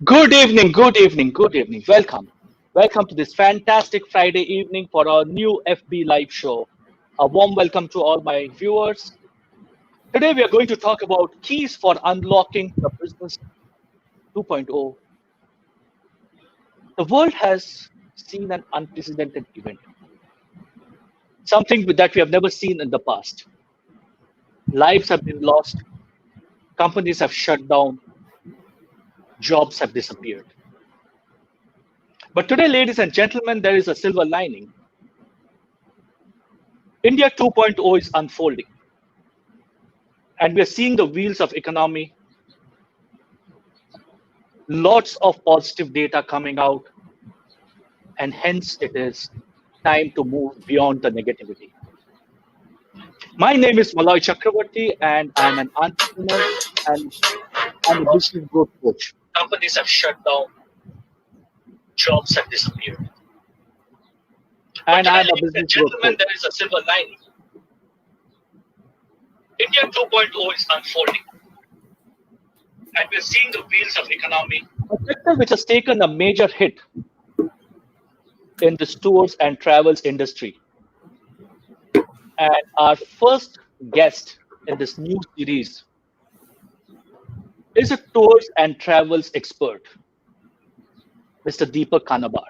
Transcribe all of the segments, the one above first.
Good evening, good evening, good evening. Welcome. Welcome to this fantastic Friday evening for our new FB live show. A warm welcome to all my viewers. Today we are going to talk about keys for unlocking the business 2.0. The world has seen an unprecedented event, something that we have never seen in the past. Lives have been lost, companies have shut down, jobs have disappeared. But today, ladies and gentlemen, there is a silver lining. India 2.0 is unfolding, and we are seeing the wheels of economy, lots of positive data coming out, and hence it is time to move beyond the negativity. My name is Moloy Chakravorty, and I'm an entrepreneur and I'm a business growth coach. Companies have shut down, jobs have disappeared. And I'm a business growth coach. There is a silver lining. India 2.0 is unfolding, and we're seeing the wheels of economy. A sector which has taken a major hit in the tours and travels industry. And our first guest in this new series is a tours and travels expert, Mr. Deepak Kanabar,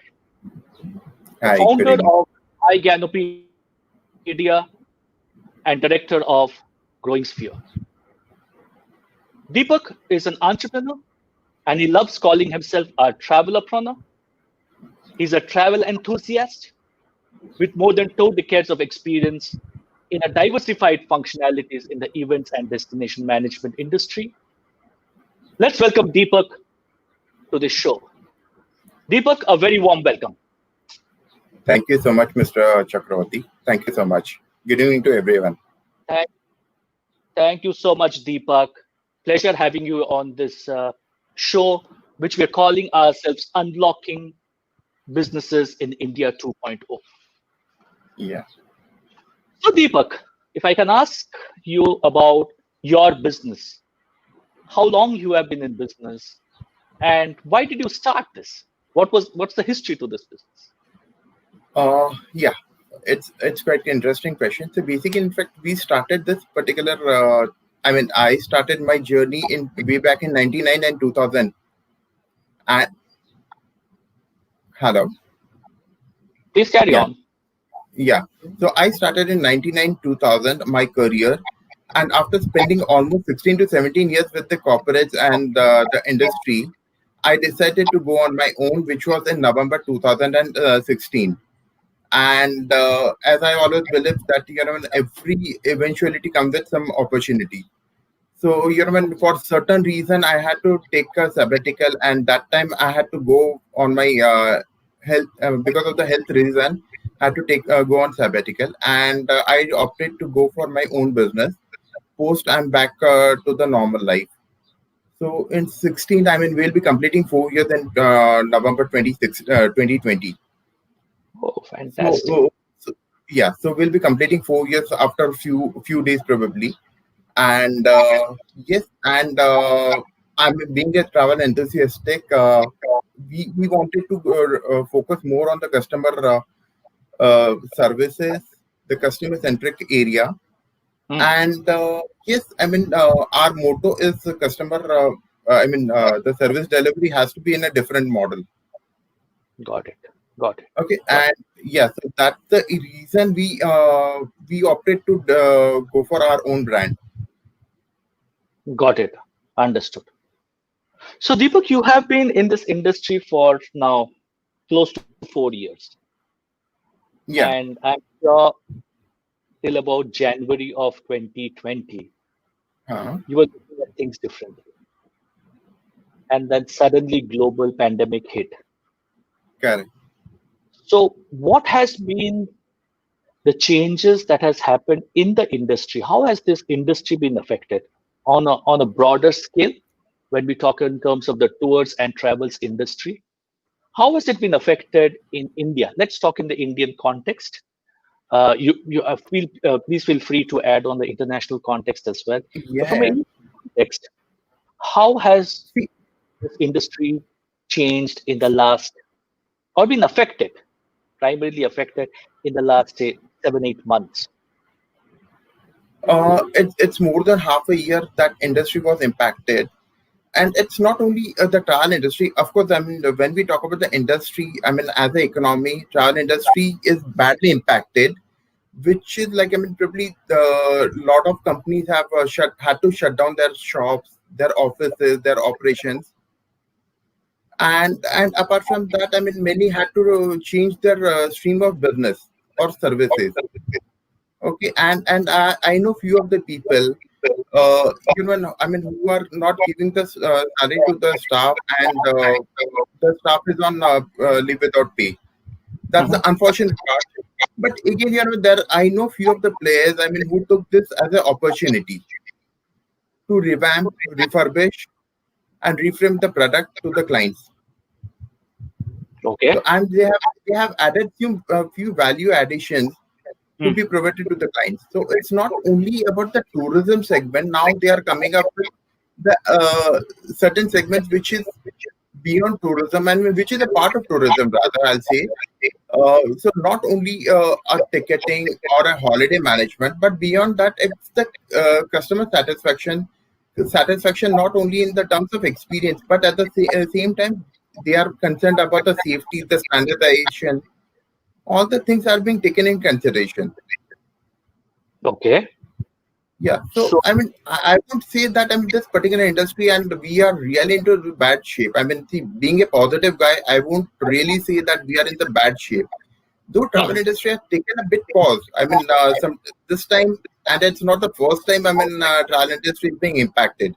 Hi, founder of MyGyaanopedia and director of Growing Sphere. Deepak is an entrepreneur and he loves calling himself a travelopreneur. He's a travel enthusiast with more than 2 decades of experience in a diversified functionalities in the events and destination management industry. Let's welcome Deepak to this show. Deepak, a very warm welcome. Thank you so much, Mr. Chakravorty. Thank you so much. Good evening to everyone. Thank you so much, Deepak. Pleasure having you on this show, which we're calling ourselves Unlocking Businesses in India 2.0. Yeah. So, Deepak, if I can ask you about your business, how long you have been in business, and why did you start this? What's the history to this business? Yeah. It's quite an interesting question. So basically, in fact, we started this particular. I started my journey in way back in '99 and 2000. And hello. Please carry on. Yeah. So I started in '99 2000 my career, and after spending almost 16 to 17 years with the corporates and the industry, I decided to go on my own, which was in November 2016. And as I always believe that every eventuality comes with some opportunity. So when for certain reason I had to take a sabbatical, and that time I had to go on my health because of the health reason. I had to take go on sabbatical, and I opted to go for my own business. Post I'm back to the normal life. So in 16, we'll be completing 4 years in November 2020. Oh, fantastic. So we'll be completing 4 years after a few days probably. And yes, and I'm being a travel enthusiastic. We wanted to focus more on the customer services, the customer centric area. And yes, our motto is the customer. The service delivery has to be in a different model. Got it. Okay, and yeah, so that's the reason we opted to go for our own brand. Got it. Understood. So, Deepak, you have been in this industry for now close to 4 years. Yeah. And I'm sure till about January of 2020, you were looking at things differently. And then suddenly global pandemic hit. Correct. So what has been the changes that has happened in the industry? How has this industry been affected on a broader scale when we talk in terms of the tours and travels industry? How has it been affected in India? Let's talk in the Indian context. Please feel free to add on the international context as well. Yeah. But from an Indian context, how has this industry changed in the last, or been affected, primarily affected in the last, say, 7, 8 months? It's more than half a year that industry was impacted. And it's not only the travel industry. Of course, I mean, when we talk about the industry, I mean, as an economy, travel industry is badly impacted, which is like, I mean, probably the lot of companies have had to shut down their shops, their offices, their operations. And apart from that, I mean, many had to change their stream of business or services. Okay, and I know few of the people, I mean, who are not giving the salary to the staff, and the staff is on leave without pay. That's the Mhm. unfortunate part. But again, there I know few of the players, I mean, who took this as an opportunity to revamp, refurbish, and reframe the product to the clients. Okay. So, and they have added few value additions to Hmm. be provided to the clients. So it's not only about the tourism segment. Now they are coming up with the certain segments which is beyond tourism, and which is a part of tourism, rather, I'll say. So not only a ticketing or a holiday management, but beyond that, it's the customer satisfaction not only in the terms of experience, but at the same time, they are concerned about the safety, the standardization. All the things are being taken in consideration. Okay. Yeah, so So, I mean, I would say that I mean this particular industry, and we are really into the bad shape. I mean, see, being a positive guy, I won't really say that we are in the bad shape. Though travel mhm. industry has taken a bit pause. I mean, some this time, and it's not the first time. I mean, travel industry is being impacted.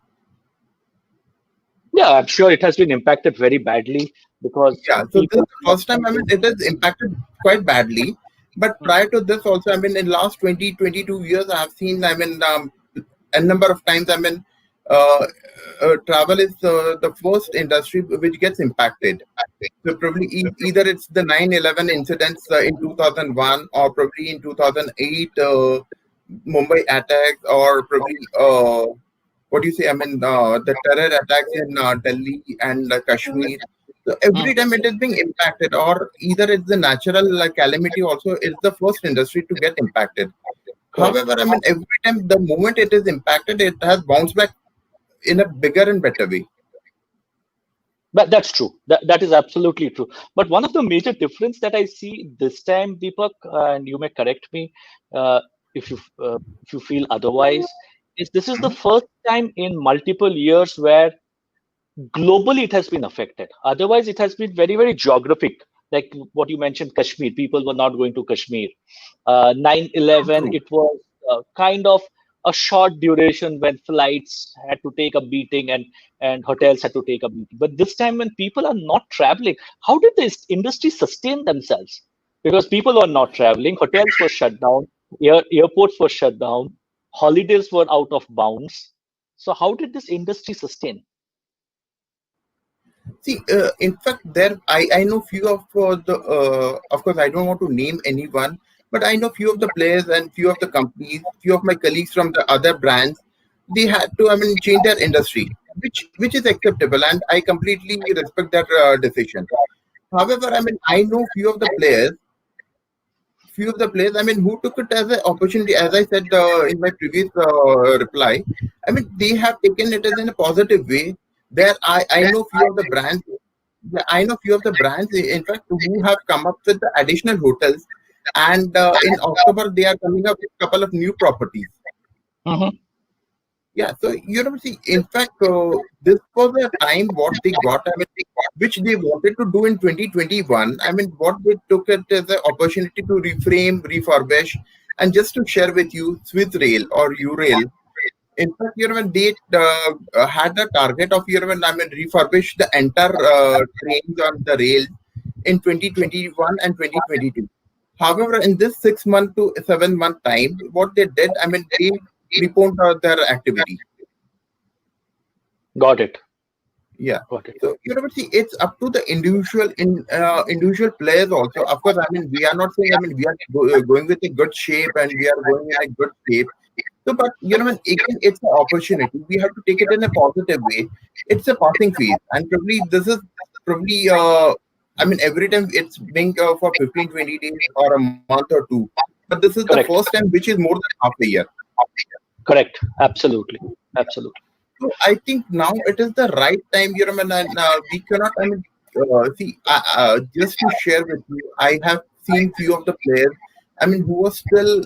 Yeah, I'm sure it has been impacted very badly because Yeah, so this people is are the not first time. I mean, traveling. it has impacted quite badly. But Hmm. prior to this, also, I mean, in last 20 22 years, I have seen. I mean, a number of times. I mean, uh, travel is the first industry which gets impacted. So probably either it's the 9/11 incidents in 2001, or probably in 2008 Mumbai attacks, or probably what do you say? I mean, the terror attacks in Delhi and Kashmir. So Hmm. every time it is being impacted, or either it's the natural calamity. Also, it's the first industry to get impacted. Correct. However, I mean, every time the moment it is impacted, it has bounced back in a bigger and better way. But that's true. That is absolutely true. But one of the major difference that I see this time, Deepak, and you may correct me uh, if you if you feel otherwise, is this is the Mhm. first time in multiple years where globally it has been affected. Otherwise, it has been very, very geographic. Like what you mentioned, Kashmir, people were not going to Kashmir. 9/11, True. it was kind of a short duration when flights had to take a beating and hotels had to take a beating. But this time, when people are not traveling, how did this industry sustain themselves? Because people were not traveling, hotels were shut down, airports were shut down, holidays were out of bounds. So, how did this industry sustain? See, in fact, I know few of of course, I don't want to name anyone, but I know few of the players and few of the companies, few of my colleagues from the other brands, they had to, I mean, change their industry, which is acceptable, and I completely respect their decision. However, I mean, I know few of the players, I mean, who took it as an opportunity. As I said in my previous reply, I mean, they have taken it as in a positive way. There, I know few of the brands. Yeah, I know few of the brands, in fact, who have come up with the additional hotels, and in October they are coming up with a couple of new properties. Mhm. Yeah, so see, in fact, this was a time what they got, I mean, which they wanted to do in 2021. I mean, what they took it as an opportunity to reframe, refurbish, and just to share with you, Swiss Rail or Urail. In fact, they had a target of I mean, refurbish the entire trains on the rails in 2021 and 2022. However, in this 6 month to 7 month time, what they did, I mean, they preponed their activity. Got it. Yeah. Got it. So see, it's up to the individual players also. Of course, I mean, we are not saying, I mean, we are going with a good shape, and we are going in a good shape. So, but again, it's an opportunity. We have to take it in a positive way. It's a passing phase, and probably this is probably, I mean, every time it's being for 15, 20 days or a month or two. But this is the Correct. first time which is more than half a year. Correct. Absolutely. Absolutely. So I think now it is the right time, and we cannot, I mean, see, just to share with you, I have seen few of the players, I mean, who are still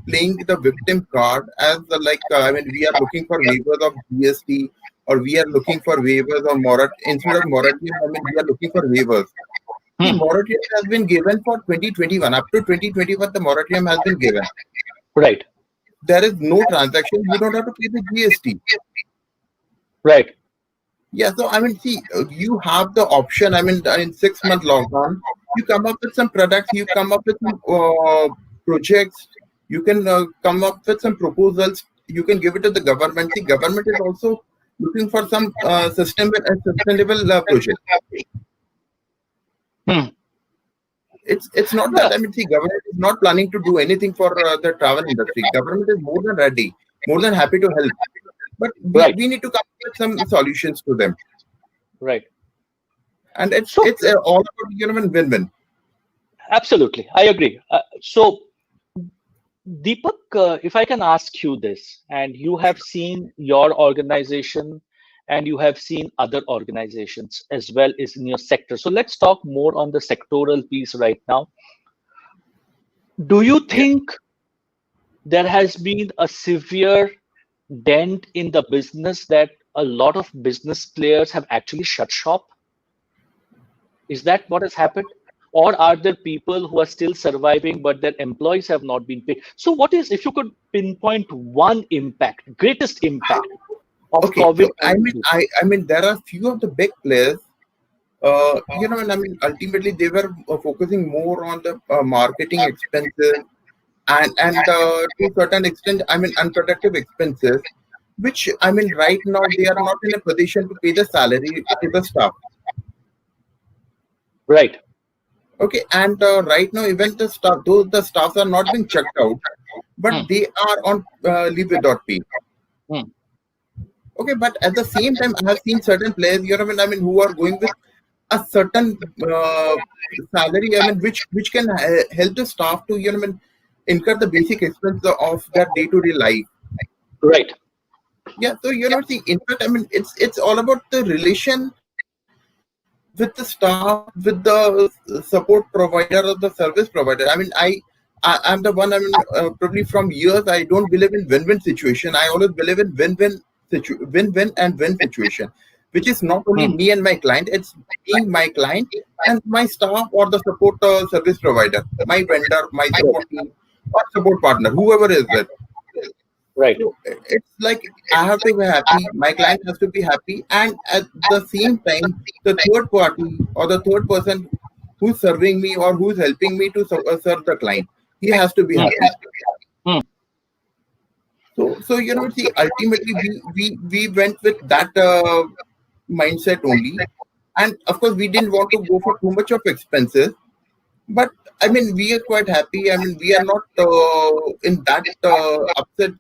playing the victim card as I mean, we are looking for waivers of GST, or we are looking for waivers of instead of moratorium, I mean, we are looking for waivers. The Hmm. moratorium has been given for 2021. Up to 2021, the moratorium has been given. Right. There is no transaction. You don't have to pay the GST. Right. Yeah, so I mean, see, you have the option. I mean, in 6 month lockdown, you come up with some products, you come up with some projects, you can come up with some proposals, you can give it to the government. The government is also looking for some sustainable project. Hmm. It's not Yeah. that, I mean, see, government is not planning to do anything for the travel industry. Government is more than ready, more than happy to help, but Right. we need to come up with some solutions to them. Right. And So it's all about win-win. absolutely, I agree. So Deepak, if I can ask you this, and you have seen your organization and you have seen other organizations as well as in your sector. So let's talk more on the sectoral piece right now. Do you Yeah. think there has been a severe dent in the business that a lot of business players have actually shut shop? Is that what has happened? Or are there people who are still surviving but their employees have not been paid? So, what is, if you could pinpoint one impact, greatest impact of Okay, so I mean, COVID-19? I mean, there are few of the big players. And I mean, ultimately they were focusing more on the marketing expenses and to a certain extent, I mean, unproductive expenses, which I mean, right now they are not in a position to pay the salary to the staff. Right. Okay, and right now even the staff, those the staffs are not being checked out, but Hmm, they are on leave without pay. hmm, Okay, but at the same time, I have seen certain players, I mean, who are going with a certain salary, I mean, which can help the staff to, I mean, incur the basic expense of their day-to-day life. right. Yeah, so see, in fact, I mean, it's all about the relation with the staff, with the support provider or the service provider. I mean, I'm the one. I mean, probably from years, I don't believe in win-win situation. I always believe in win-win and win situation, which is not only Hmm, me and my client. It's me, my client, and my staff or the support service provider, my vendor, my support team, or support partner, whoever is it. right. So it's like I have to be happy, my client has to be happy, and at the same time, the third party or the third person who's serving me or who's helping me to serve the client, he has to be Hmm, happy. hmm, So see, ultimately we went with that mindset only, and of course we didn't want to go for too much of expenses. But I mean, we are quite happy. I mean, we are not in that upset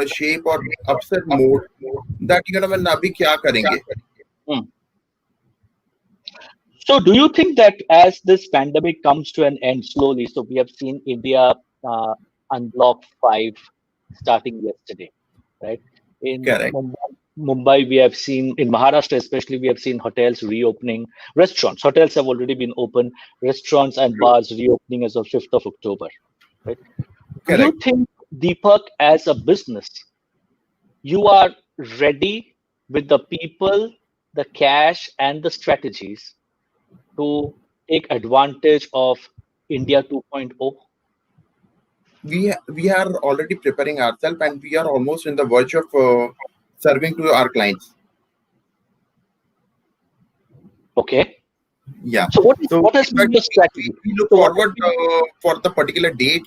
shape or upset mode that when abhi kya karenge. hmm. So, do you think that as this pandemic comes to an end slowly, so we have seen India uh, unblock 5 starting yesterday, right? In Correct. Mumbai, we have seen, in Maharashtra especially, we have seen hotels reopening, restaurants. Hotels have already been open, restaurants and True. bars reopening as of 5th of October, right? Do you Correct. think, Deepak, as a business, you are ready with the people, the cash, and the strategies to take advantage of India 2.0? We are already preparing ourselves, and we are almost in the verge of serving to our clients. Okay. Yeah. So So what has in been fact, your strategy? we look So what has forward been for the particular date.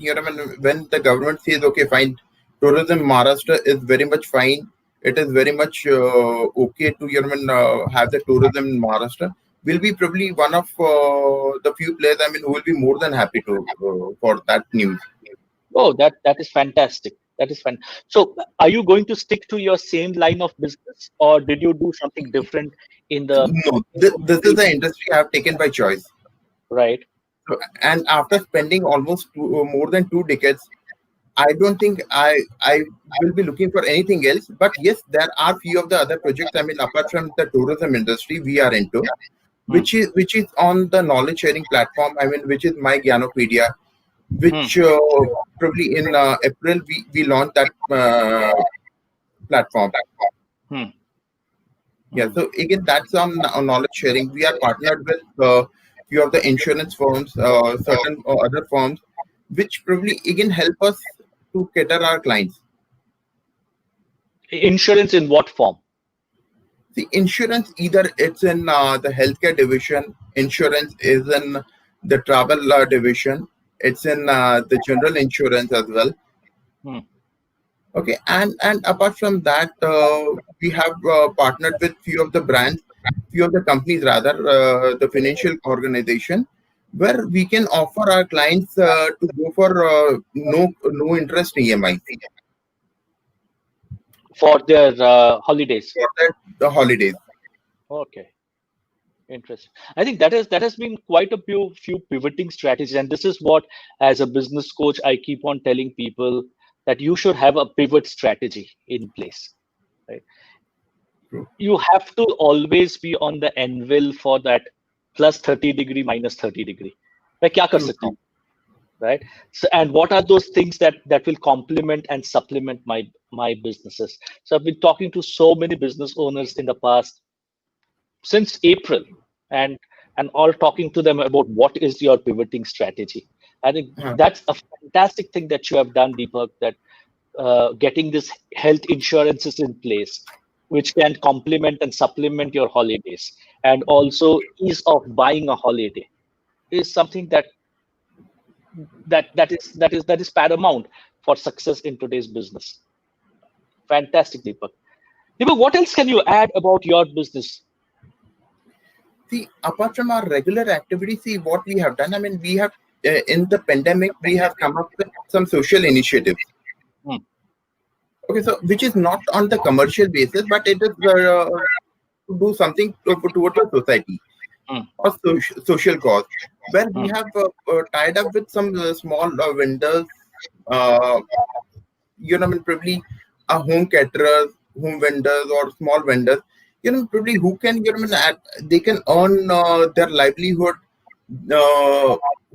When the government says, okay, fine, tourism in Maharashtra is very much fine. It is very much okay to have the tourism in Maharashtra. Will be probably one of the few players. I mean, who will be more than happy to for that news. oh, that is fantastic. That is fun. So, are you going to stick to your same line of business, or did you do something different in the No, this is the industry I have taken by choice. right? So, and after spending almost more than 2 decades, I don't think I will be looking for anything else. But yes, there are few of the other projects. I mean, apart from the tourism industry, we are into, Hmm. which is on the knowledge sharing platform. I mean, which is MyGyaanopedia, Hmm. which probably in April we launched that platform. Hmm. Yeah, Hmm. so again, that's on knowledge sharing. We are partnered with few of the insurance firms, certain other firms, which probably again help us to cater our clients. Insurance in what form? The insurance, either it's in the healthcare division, insurance is in the travel division, it's in the general insurance as well. Hmm. Okay, and apart from that, we have partnered with few of the brands, few of the companies rather, the financial organization, where we can offer our clients to go for no interest EMI For their holidays. for the holidays. Okay. Interesting. I think that has been quite a few pivoting strategies, and this is what, as a business coach, I keep on telling people that you should have a pivot strategy in place. Right? True. You have to always be on the anvil for that plus 30 degree, minus 30 degree. मैं क्या कर True, सकता true. हूँ, right? So, and what are those things that will complement and supplement my businesses? So I've been talking to so many business owners in the past since April, and all talking to them about what is your pivoting strategy. I think Uh, that's a fantastic thing that you have done, Deepak. That getting this health insurances in place, which can complement and supplement your holidays, and also ease of buying a holiday, is something that is paramount for success in today's business. Fantastic, Deepak. Deepak, what else can you add about your business? See, apart from our regular activities, see what we have done. I mean, we have in the pandemic we have come up with some social initiatives. Hmm. Okay, so which is not on the commercial basis, but it is to do something towards the society Hmm. or social cause, where we Hmm. have tied up with some small vendors, uh, I mean, probably home caterers, home vendors, or small vendors, probably who can, they can earn their livelihood,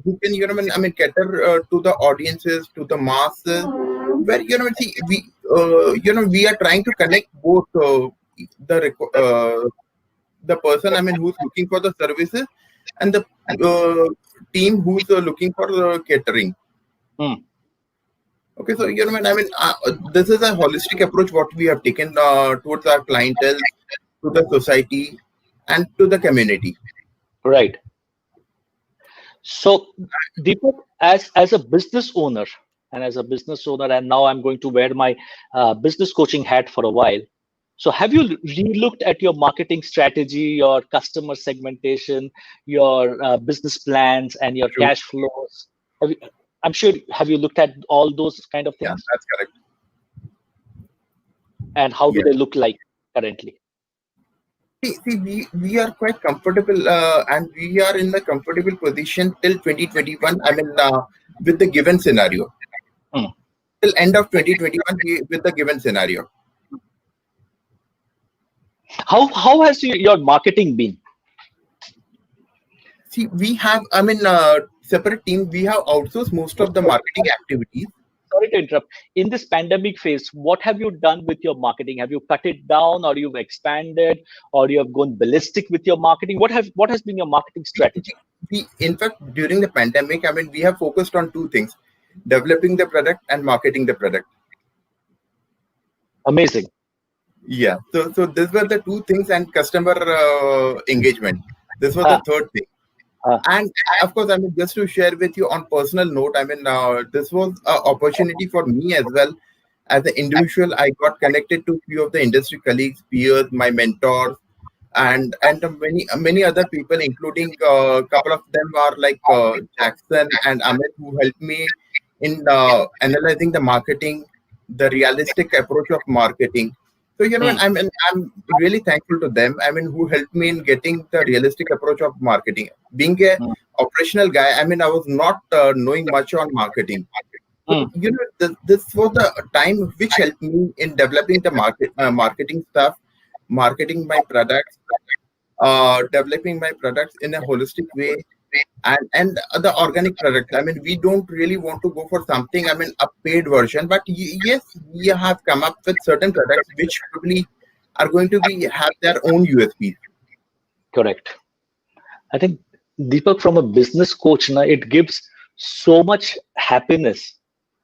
who can, I mean, cater to the audiences, to the masses, where, see, we are trying to connect both the person, I mean, who's looking for the services, and the team who's looking for catering. Hmm. Okay, so I mean, this is a holistic approach what we have taken towards our clientele, to the society, and to the community. Right. So, Deepak, as a business owner, and now I'm going to wear my business coaching hat for a while. So, have you relooked at your marketing strategy, your customer segmentation, your business plans, and your True. cash flows? Have you, I'm sure, have you looked at all those kind of Yeah, things, that's correct. and how do Yeah. they look like currently? See, we are quite comfortable, and we are in the comfortable position till 2021. I mean, with the given scenario, Hmm. till end of 2021, with the given scenario. How has your marketing been? See, we have, I mean, separate team. We have outsourced most of the marketing activities. Sorry to interrupt. In this pandemic phase, what have you done with your marketing? Have you cut it down, or you've expanded, or you have gone ballistic with your marketing? What has been your marketing strategy? In fact, during the pandemic, I mean, we have focused on two things: developing the product and marketing the product. Amazing. Yeah. So these were the two things, and customer engagement. This was the Ah, third thing. ah, And of course, I mean, just to share with you on personal note, I mean, this was an opportunity for me as well. As an individual, I got connected to few of the industry colleagues, peers, my mentors, and many other people, including a couple of them are like Jackson and Amit, who helped me in analyzing the marketing, the realistic approach of marketing. So I'm really thankful to them. Who helped me in getting the realistic approach of marketing. Being a operational guy, I was not knowing much on marketing. So this was the time which helped me in developing the marketing stuff, marketing my products, developing my products in a holistic way, and the organic products. We don't really want to go for something, a paid version, but yes, we have come up with certain products which probably are going to be have their own USPs. Correct. I think, Deepak, from a business coach, now it gives so much happiness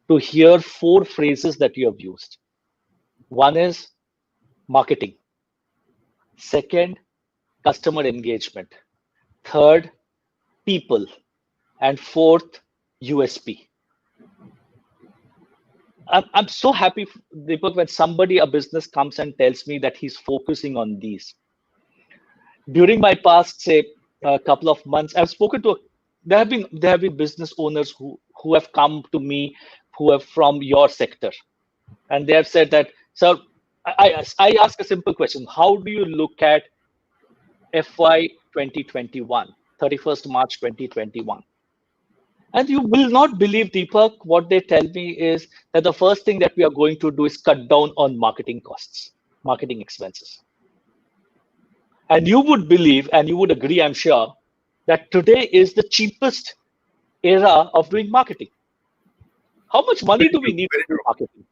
to hear four phrases that you have used. One is marketing. Second, customer engagement. Third, people. And fourth, USP. I'm so happy, Deepak, when somebody, a business comes and tells me that he's focusing on these. During my past, say, a couple of months, I've spoken to, there have been business owners who have come to me, who are from your sector. And they have said that, sir, I ask a simple question. How do you look at FY 2021, 31st March 2021? And you will not believe, Deepak, what they tell me is that the first thing that we are going to do is cut down on marketing costs, marketing expenses. And you would believe, and you would agree, I'm sure, that today is the cheapest era of doing marketing. How much money do we need to do marketing?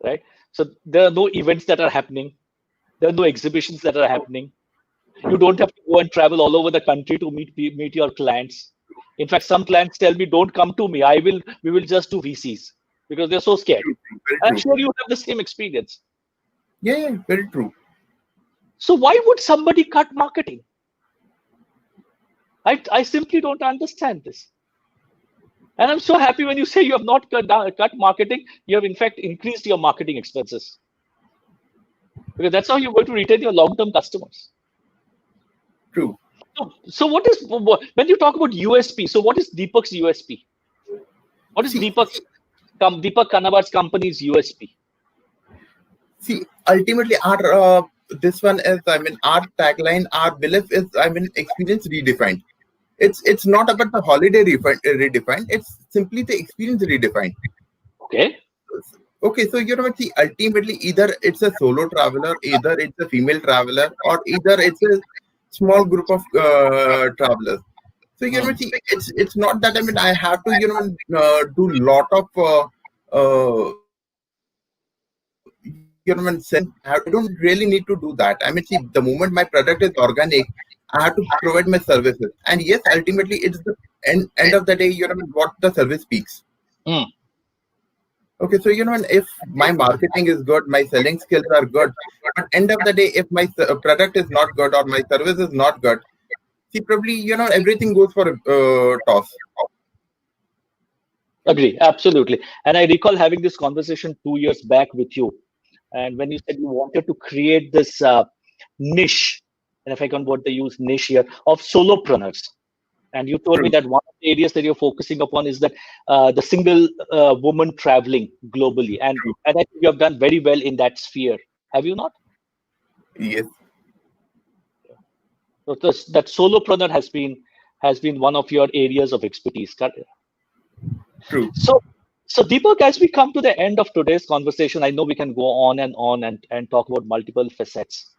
Right? So there are no events that are happening. There are no exhibitions that are happening. You don't have to go and travel all over the country to meet your clients. In fact, some clients tell me, don't come to me. We will just do VCs because they're so scared. I'm sure you have the same experience. Yeah, very true. So why would somebody cut marketing? I simply don't understand this. And I'm so happy when you say you have not cut marketing. You have, in fact, increased your marketing expenses. Because that's how you're going to retain your long-term customers. True. So when you talk about USP, so what is Deepak's USP? What is Deepak Kanabar's company's USP? See, ultimately, our this one is, our tagline, our belief is, experience redefined. It's not about the holiday redefined. It's simply the experience redefined. Okay. Okay, so see, ultimately, either it's a solo traveler, either it's a female traveler, or either it's a small group of travelers. So see, it's not that I have to do lot of selling. I don't really need to do that. See, the moment my product is organic, I have to provide my services. And yes, ultimately, it's the end of the day, what the service speaks. Okay, so if my marketing is good, my selling skills are good, but end of the day, if my product is not good or my service is not good, see, probably everything goes for a toss. Agree, absolutely. And I recall having this conversation 2 years back with you, and when you said you wanted to create this niche, and if I can word the use niche here, of solopreneurs. And you told me that one of the areas that you're focusing upon is that the single woman traveling globally, and I think you have done very well in that sphere. Have you not? Yes. So that solopreneur has been one of your areas of expertise. True. So Deepak, as we come to the end of today's conversation, I know we can go on and talk about multiple facets.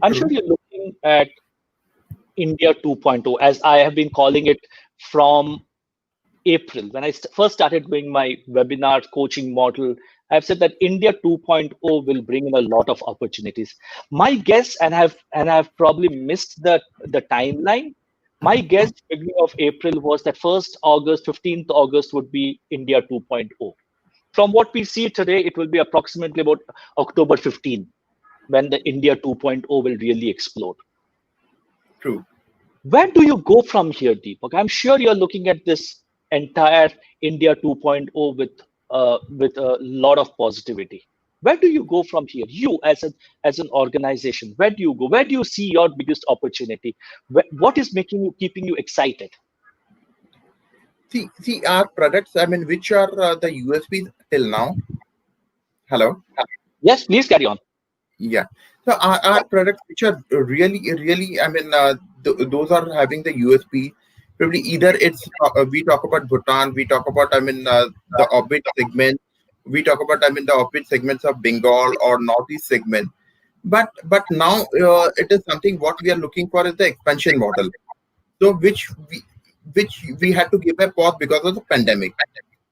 I'm sure you're looking at India 2.0, as I have been calling it from April. When I first started doing my webinar coaching model, I've said that India 2.0 will bring in a lot of opportunities. My guess, and I've probably missed the timeline. My guess, beginning of April, was that 1st August, 15th August would be India 2.0. From what we see today, it will be approximately about October 15, when the India 2.0 will really explode. True. Where do you go from here, Deepak? I'm sure you're looking at this entire India 2.0 with a lot of positivity. Where do you go from here? You as an organization, where do you go? Where do you see your biggest opportunity? What is keeping you excited? See our products. Which are the USPs? till now. Hello. Yes, please carry on. Yeah. So our products, which are really, I mean, those are having the USP. Probably either it's we talk about Bhutan, we talk about, I mean, the orbit segment, we talk about, I mean, the orbit segments of Bengal or Northeast segment. But now it is something what we are looking for is the expansion model. So which we had to give a pause because of the pandemic.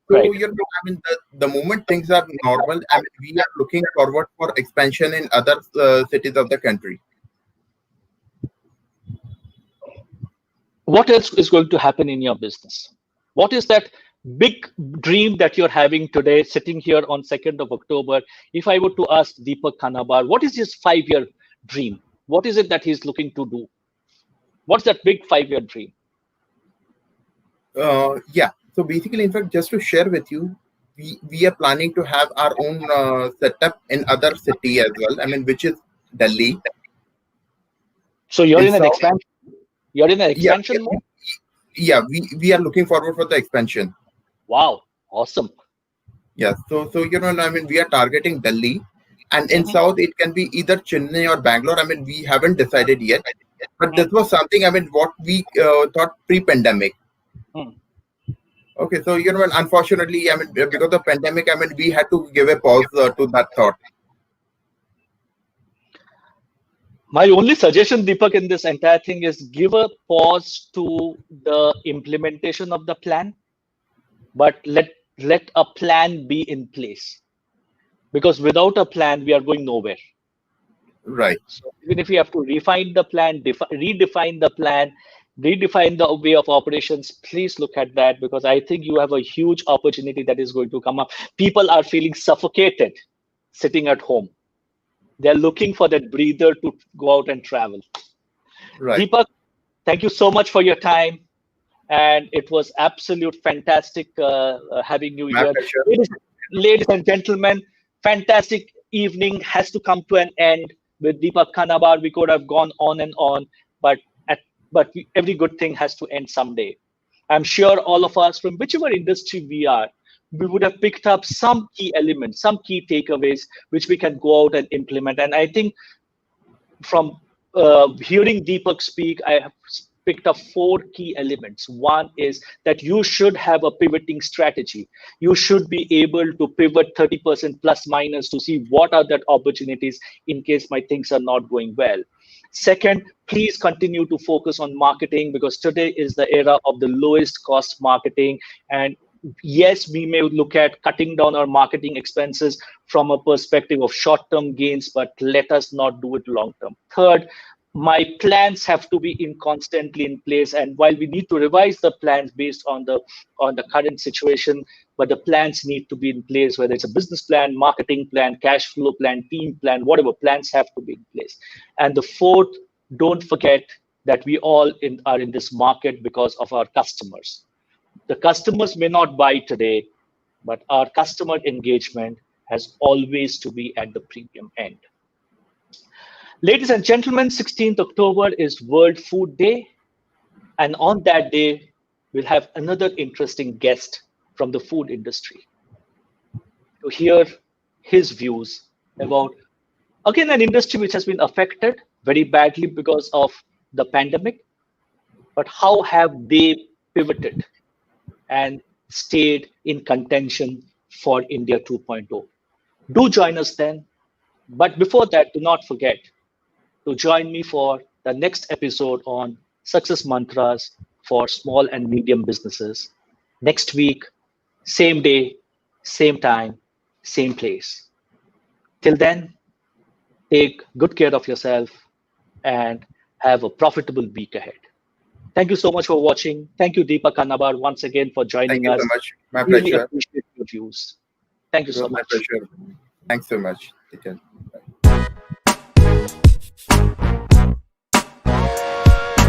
So Right. I mean, the moment things are normal, I mean, we are looking forward for expansion in other cities of the country. What else is going to happen in your business? What is that big dream that you're having today, sitting here on 2nd of October? If I were to ask Deepak Kanabar, what is his 5-year dream? What is it that he's looking to do? What's that big 5-year dream? Yeah. So basically, in fact, just to share with you, we are planning to have our own setup in other city as well. I mean, which is Delhi. So you're In in an South, expansion. You're in an yeah, expansion mode. yeah. We are looking forward for the expansion. Wow, awesome. Yeah. So I mean, we are targeting Delhi, and in Mhm, South it can be either Chennai or Bangalore. I mean, we haven't decided yet, but mhm, this was something. I mean, what we thought pre-pandemic. mhm. Okay, so and unfortunately, I mean, because of the pandemic, I mean, we had to give a pause to that thought. My only suggestion, Deepak, in this entire thing is give a pause to the implementation of the plan, but let a plan be in place. Because without a plan, we are going nowhere. Right, So even if we have to refine the plan, redefine the plan, redefine the way of operations, please look at that because I think you have a huge opportunity that is going to come up. People are feeling suffocated sitting at home. They're looking for that breather to go out and travel. right. Deepak, thank you so much for your time. And it was absolute fantastic having you My here. pleasure. Ladies and gentlemen, fantastic evening has to come to an end with Deepak Kanabar. We could have gone on and on, but every good thing has to end someday. I'm sure all of us, from whichever industry we are, we would have picked up some key elements, some key takeaways, which we can go out and implement. And I think from hearing Deepak speak, I have picked up 4 key elements. One is that you should have a pivoting strategy. You should be able to pivot 30% plus minus to see what are the opportunities in case my things are not going well. Second, please continue to focus on marketing because today is the era of the lowest cost marketing. And yes, we may look at cutting down our marketing expenses from a perspective of short-term gains, but let us not do it long-term. Third, my plans have to be constantly in place, and while we need to revise the plans based on the current situation, but the plans need to be in place, whether it's a business plan, marketing plan, cash flow plan, team plan, whatever plans have to be in place. And the fourth, don't forget that we all are in this market because of our customers. The customers may not buy today, but our customer engagement has always to be at the premium end. Ladies and gentlemen, 16th October is World Food Day. And on that day, we'll have another interesting guest from the food industry to hear his views about, again, an industry which has been affected very badly because of the pandemic, but how have they pivoted and stayed in contention for India 2.0. Do join us then. But before that, do not forget to join me for the next episode on success mantras for small and medium businesses. Next week, same day, same time, same place. Till then, take good care of yourself and have a profitable week ahead. Thank you so much for watching. Thank you, Deepak Kanabar, once again for Thank joining you so us. much. My Really pleasure. appreciate your views. Thank you It so was my much. pleasure. Thanks so much. Take care.